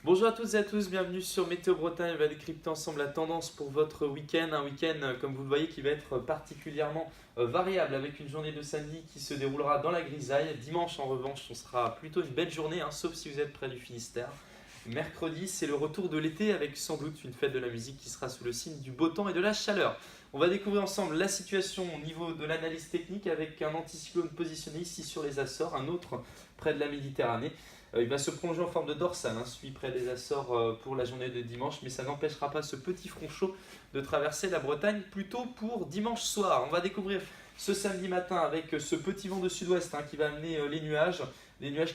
Bonjour à toutes et à tous, bienvenue sur Météo Bretagne. On va décrypter ensemble la tendance pour votre week-end. Un week-end, comme vous le voyez, qui va être particulièrement variable avec une journée de samedi qui se déroulera dans la grisaille. Dimanche, en revanche, on sera plutôt une belle journée, sauf si vous êtes près du Finistère. Mercredi, c'est le retour de l'été avec sans doute une fête de la musique qui sera sous le signe du beau temps et de la chaleur. On va découvrir ensemble la situation au niveau de l'analyse technique avec un anticyclone positionné ici sur les Açores, un autre près de la Méditerranée. Il va se prolonger en forme de dorsale, celui près des Açores pour la journée de dimanche, mais ça n'empêchera pas ce petit front chaud de traverser la Bretagne plutôt pour dimanche soir. On va découvrir ce samedi matin avec ce petit vent de sud-ouest qui va amener les nuages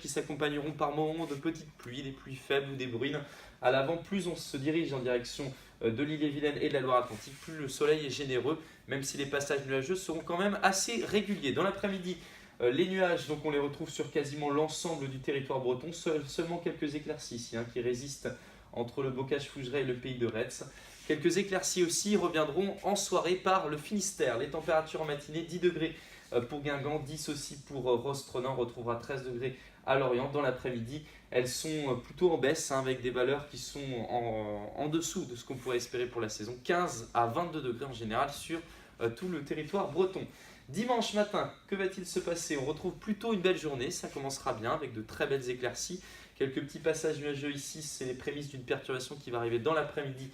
qui s'accompagneront par moments de petites pluies, des pluies faibles ou des bruines. À l'avant, plus on se dirige en direction de l'île-et-Vilaine et de la Loire-Atlantique, plus le soleil est généreux, même si les passages nuageux seront quand même assez réguliers. Dans l'après-midi, les nuages, donc on les retrouve sur quasiment l'ensemble du territoire breton, seulement quelques éclaircies ici qui résistent entre le Bocage-Fougeray et le pays de Retz. Quelques éclaircies aussi reviendront en soirée par le Finistère. Les températures en matinée, 10 degrés pour Guingamp, 10 aussi pour Rostronin, on retrouvera 13 degrés à Lorient. Dans l'après-midi, elles sont plutôt en baisse avec des valeurs qui sont en dessous de ce qu'on pourrait espérer pour la saison. 15 à 22 degrés en général sur tout le territoire breton. Dimanche matin, que va-t-il se passer? On retrouve plutôt une belle journée, ça commencera bien avec de très belles éclaircies. Quelques petits passages nuageux ici, c'est les prémices d'une perturbation qui va arriver dans l'après-midi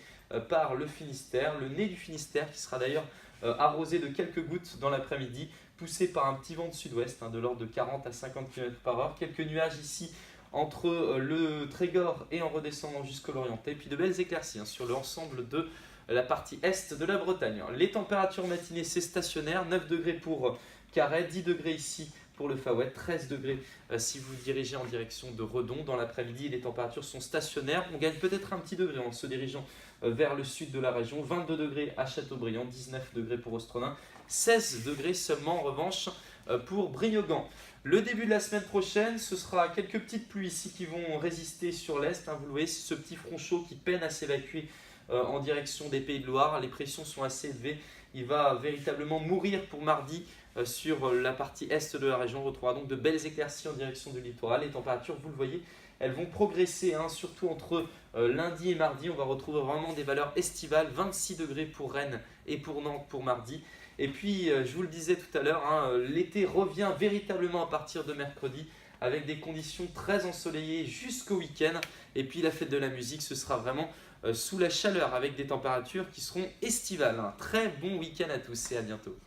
par le Finistère. Le nez du Finistère qui sera d'ailleurs arrosé de quelques gouttes dans l'après-midi, poussé par un petit vent de sud-ouest de l'ordre de 40 à 50 km/h. Quelques nuages ici entre le Trégor et en redescendant jusqu'au Lorientais, puis de belles éclaircies sur l'ensemble de la partie est de la Bretagne. Les températures matinées, c'est stationnaire, 9 degrés pour Carhaix, 10 degrés ici pour le Faouët, 13 degrés si vous dirigez en direction de Redon. Dans l'après-midi, les températures sont stationnaires. On gagne peut-être un petit degré en se dirigeant vers le sud de la région. 22 degrés à Châteaubriand, 19 degrés pour Ostronin, 16 degrés seulement en revanche pour Brignogan. Le début de la semaine prochaine, ce sera quelques petites pluies ici qui vont résister sur l'est. Vous le voyez, c'est ce petit front chaud qui peine à s'évacuer en direction des Pays de Loire. Les pressions sont assez élevées. Il va véritablement mourir pour mardi sur la partie est de la région. On retrouvera donc de belles éclaircies en direction du littoral. Les températures, vous le voyez, elles vont progresser, surtout entre lundi et mardi. On va retrouver vraiment des valeurs estivales, 26 degrés pour Rennes et pour Nantes pour mardi. Et puis, je vous le disais tout à l'heure, l'été revient véritablement à partir de mercredi avec des conditions très ensoleillées jusqu'au week-end. Et puis la fête de la musique, ce sera vraiment sous la chaleur avec des températures qui seront estivales. Un très bon week-end à tous et à bientôt.